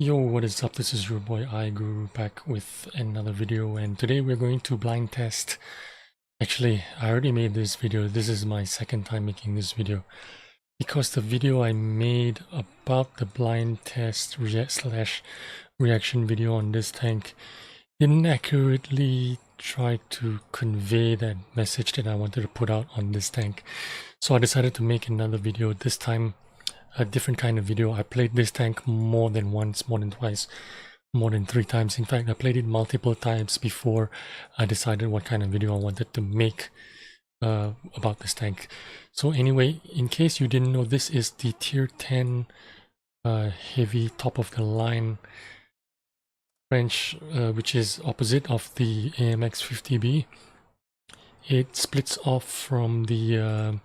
Yo, what is up? This is your boy iGuru back with another video, and today we're going to blind test. Actually, I already made this video. This is my second time making this video because the video I made about the blind test slash reaction video on this tank didn't accurately try to convey that message that I wanted to put out on this tank. So I decided to make another video, this time a different kind of video. I played this tank more than once, more than twice, more than 3 times. In fact, I played it multiple times before I decided what kind of video I wanted to make about this tank. So anyway, in case you didn't know, this is the tier 10 heavy top of the line French, which is opposite of the AMX 50B. It splits off from the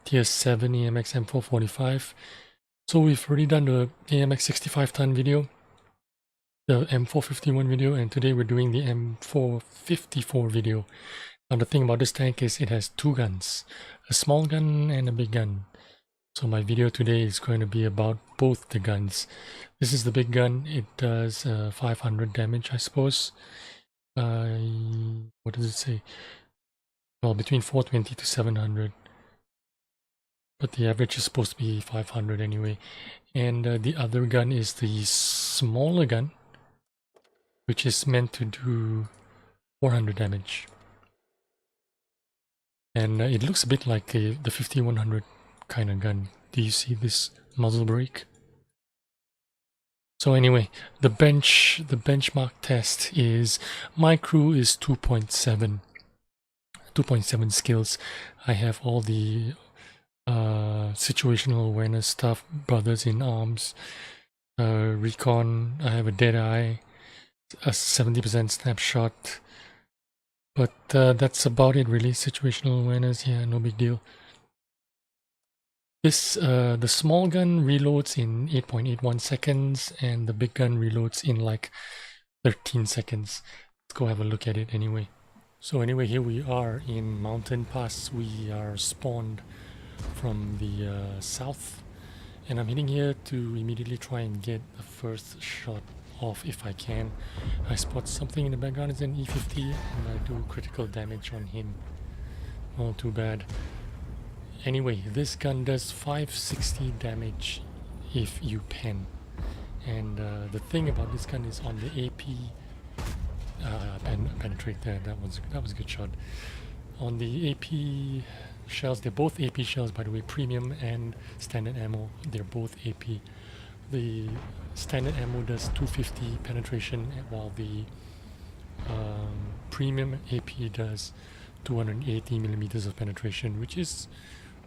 tier 7 AMX M445. So we've already done the AMX 65 ton video, the M451 video, and today we're doing the M454 video. Now the thing about this tank is it has 2 guns, a small gun and a big gun. So my video today is going to be about both the guns. This is the big gun. It does 500 damage, I suppose. What does it say? Well, between 420 to 700. But the average is supposed to be 500 anyway. And the other gun is the smaller gun, which is meant to do 400 damage. And it looks a bit like the 5100 kind of gun. Do you see this muzzle brake? So anyway, the benchmark test is, my crew is 2.7 skills. I have all the situational awareness stuff, brothers in arms, recon. I have a dead eye, a 70% snapshot, but that's about it really. Situational awareness, yeah, no big deal. This the small gun reloads in 8.81 seconds and the big gun reloads in like 13 seconds. Let's go have a look at it anyway. So anyway, here we are in Mountain Pass. We are spawned from the south, and I'm heading here to immediately try and get the first shot off if I can. I spot something in the background. It's an E50 and I do critical damage on him. Oh, too bad. Anyway, this gun does 560 damage if you pen, and the thing about this gun is on the AP penetrate there. That was a good shot. On the AP shells, they're both AP shells, by the way, premium and standard ammo, they're both AP. The standard ammo does 250 penetration, while the premium AP does 280 millimeters of penetration, which is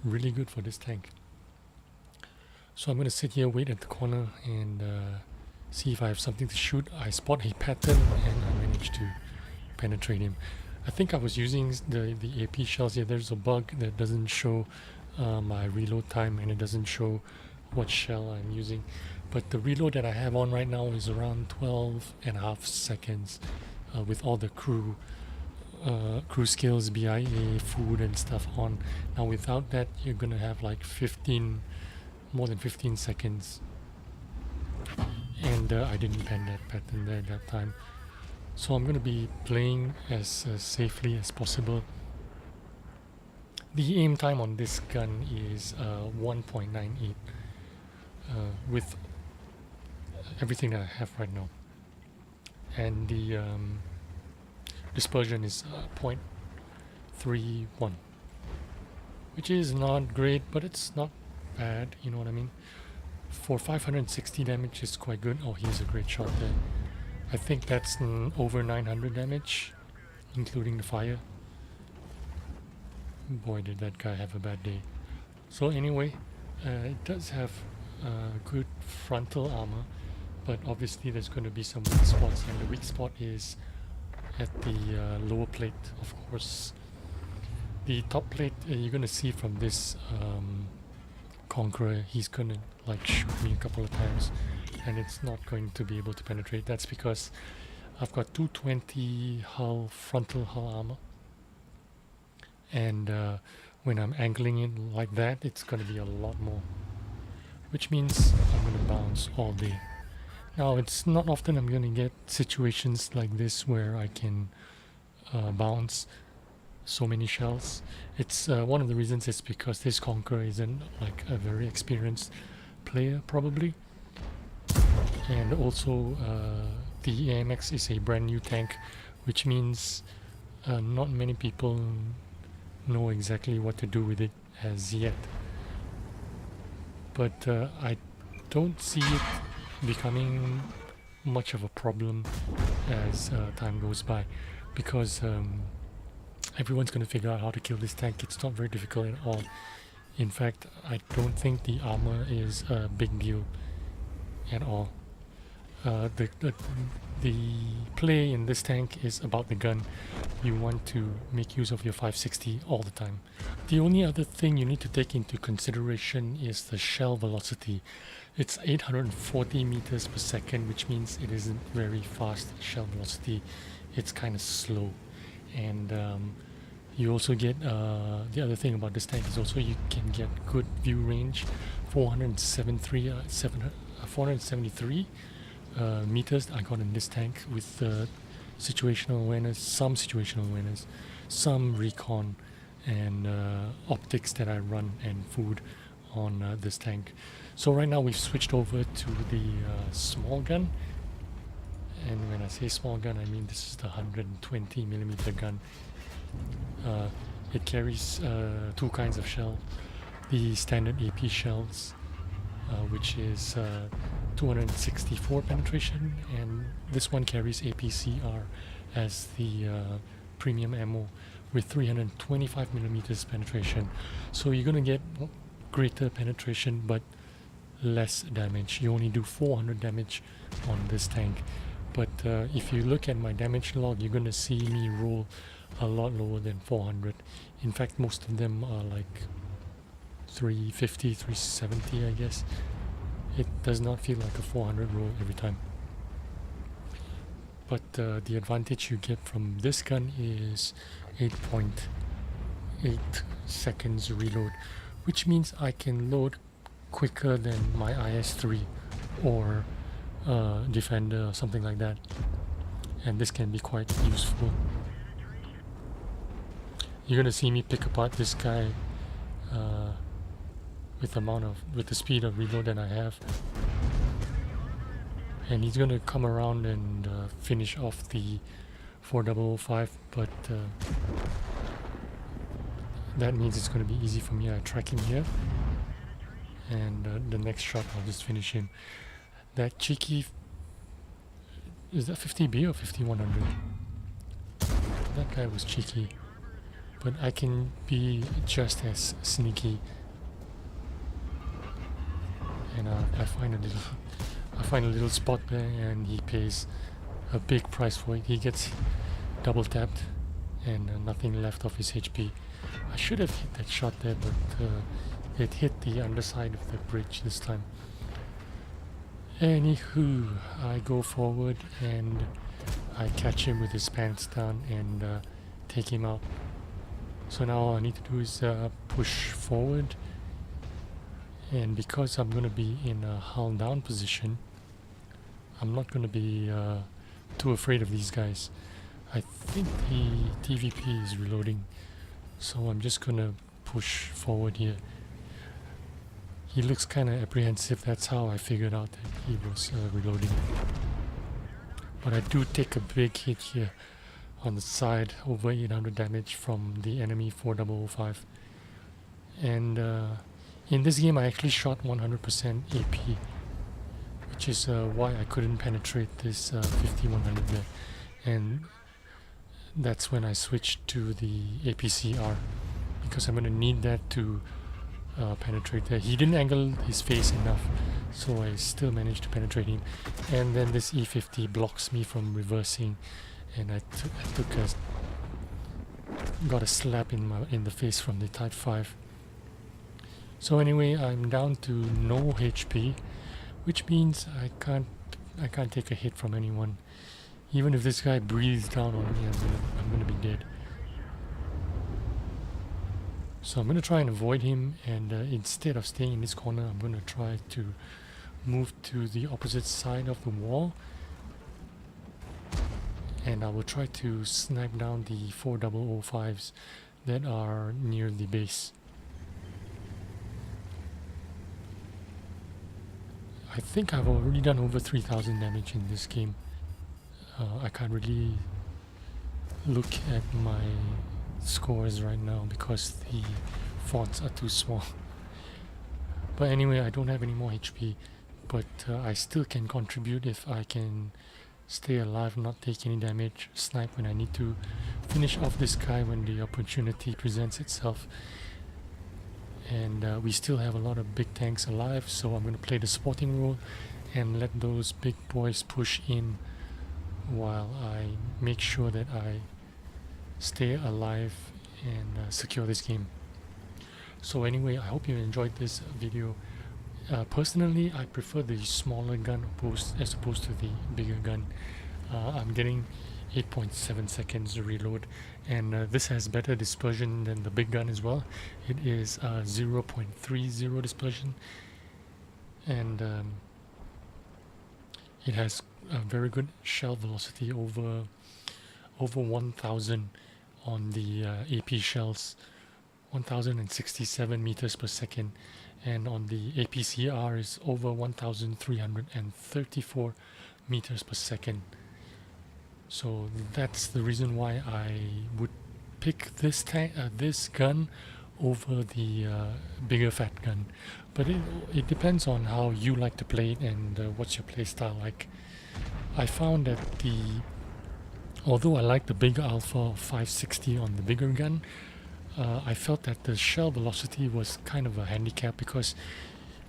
really good for this tank. So I'm going to sit here, wait at the corner, and see if I have something to shoot. I spot a pattern and I managed to penetrate him. I think I was using the AP shells here. There's a bug that doesn't show my reload time, and it doesn't show what shell I'm using. But the reload that I have on right now is around 12.5 seconds with all the crew skills, BIA, food and stuff on. Now without that, you're gonna have like more than 15 seconds. And I didn't pen that pattern there that time. So I'm going to be playing as safely as possible. The aim time on this gun is 1.98 with everything that I have right now. And the dispersion is 0.31, which is not great, but it's not bad, you know what I mean? For 560 damage is quite good. Oh, here's a great shot there. I think that's over 900 damage, including the fire. Boy, did that guy have a bad day. So anyway, it does have good frontal armor, but obviously there's going to be some weak spots, and the weak spot is at the lower plate, of course. The top plate, you're going to see from this Conqueror, he's going to like shoot me a couple of times, and it's not going to be able to penetrate. That's because I've got 220 frontal hull armor, and when I'm angling it like that, it's going to be a lot more, which means I'm going to bounce all day. Now, it's not often I'm going to get situations like this where I can bounce so many shells. It's one of the reasons is because this Conqueror isn't like a very experienced player probably, and also the AMX is a brand new tank, which means not many people know exactly what to do with it as yet. But I don't see it becoming much of a problem as time goes by, because everyone's going to figure out how to kill this tank. It's not very difficult at all. In fact, I don't think the armor is a big deal at all. The play in this tank is about the gun. You want to make use of your 560 all the time. The only other thing you need to take into consideration is the shell velocity. It's 840 meters per second, which means it isn't very fast shell velocity. It's kind of slow. And you also get, the other thing about this tank is also you can get good view range, 473 meters I got in this tank with situational awareness, some recon, and optics that I run, and food on this tank. So right now we've switched over to the small gun, and when I say small gun I mean this is the 120mm gun. It carries two kinds of shell, the standard AP shells, which is 264 penetration, and this one carries APCR as the premium ammo with 325mm penetration. So you're gonna get greater penetration but less damage. You only do 400 damage on this tank. But if you look at my damage log, you're gonna see me roll a lot lower than 400. In fact, most of them are like 350, 370, I guess. It does not feel like a 400 roll every time. But the advantage you get from this gun is 8.8 seconds reload, which means I can load quicker than my IS-3 or Defender or something like that, and this can be quite useful. You're gonna see me pick apart this guy with the speed of reload that I have, and he's gonna come around and finish off the 4005, but that means it's gonna be easy for me. I track him here, and the next shot I'll just finish him. That cheeky, is that 50B or 5100? That guy was cheeky, but I can be just as sneaky. And I find a little spot there, and he pays a big price for it. He gets double tapped and nothing left of his HP. I should have hit that shot there, but it hit the underside of the bridge this time. Anywho, I go forward and I catch him with his pants down and take him out. So now all I need to do is push forward, and because I'm going to be in a hull down position, I'm not going to be too afraid of these guys. I think the TVP is reloading, so I'm just going to push forward here. He looks kind of apprehensive. That's how I figured out that he was reloading. But I do take a big hit here on the side, over 800 damage from the enemy 4005. And in this game I actually shot 100% AP, which is why I couldn't penetrate this 5100 there. And that's when I switched to the APCR, because I'm going to need that to penetrate there. He didn't angle his face enough, so I still managed to penetrate him. And then this E50 blocks me from reversing, and I got a slap in the face from the Type 5. So anyway, I'm down to no HP, which means I can't take a hit from anyone. Even if this guy breathes down on me, I'm gonna be dead. So I'm gonna try and avoid him, and instead of staying in this corner, I'm gonna try to move to the opposite side of the wall, and I will try to snipe down the 4005s that are near the base. I think I've already done over 3000 damage in this game. I can't really look at my scores right now because the fonts are too small. But anyway, I don't have any more HP, but I still can contribute if I can stay alive, not take any damage, snipe when I need to, finish off this guy when the opportunity presents itself. And we still have a lot of big tanks alive, so I'm going to play the supporting role and let those big boys push in while I make sure that I stay alive and secure this game. So anyway, I hope you enjoyed this video. Personally, I prefer the smaller gun as opposed to the bigger gun. I'm getting 8.7 seconds to reload, and this has better dispersion than the big gun as well. It is 0.30 dispersion, and it has a very good shell velocity, over 1000 on the AP shells, 1067 meters per second, and on the APCR is over 1334 meters per second. So that's the reason why I would pick this gun over the bigger fat gun. But it depends on how you like to play it and what's your play style like. I found that although I like the bigger alpha of 560 on the bigger gun, I felt that the shell velocity was kind of a handicap because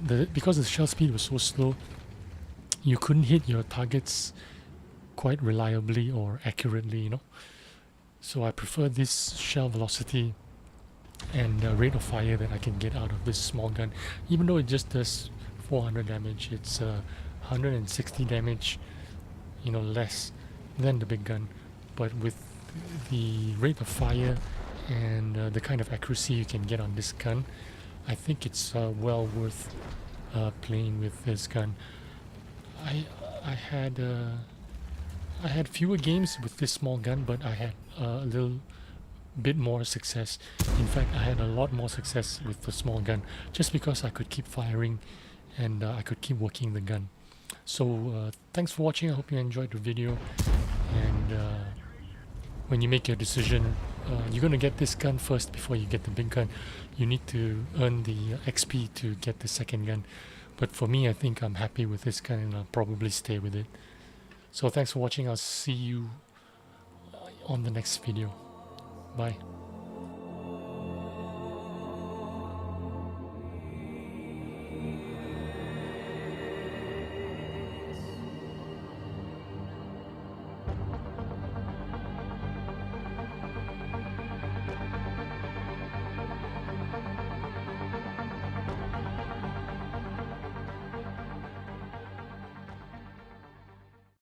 the shell speed was so slow, you couldn't hit your targets quite reliably or accurately, you know. So I prefer this shell velocity and the rate of fire that I can get out of this small gun. Even though it just does 400 damage, it's 160 damage, you know, less than the big gun. But with the rate of fire and the kind of accuracy you can get on this gun, I think it's well worth playing with this gun. I had fewer games with this small gun, but I had a little bit more success. In fact, I had a lot more success with the small gun, just because I could keep firing and I could keep working the gun. So thanks for watching. I hope you enjoyed the video, and when you make your decision, you're going to get this gun first before you get the big gun. You need to earn the XP to get the second gun, but for me, I think I'm happy with this gun and I'll probably stay with it. So thanks for watching. I'll see you on the next video. Bye.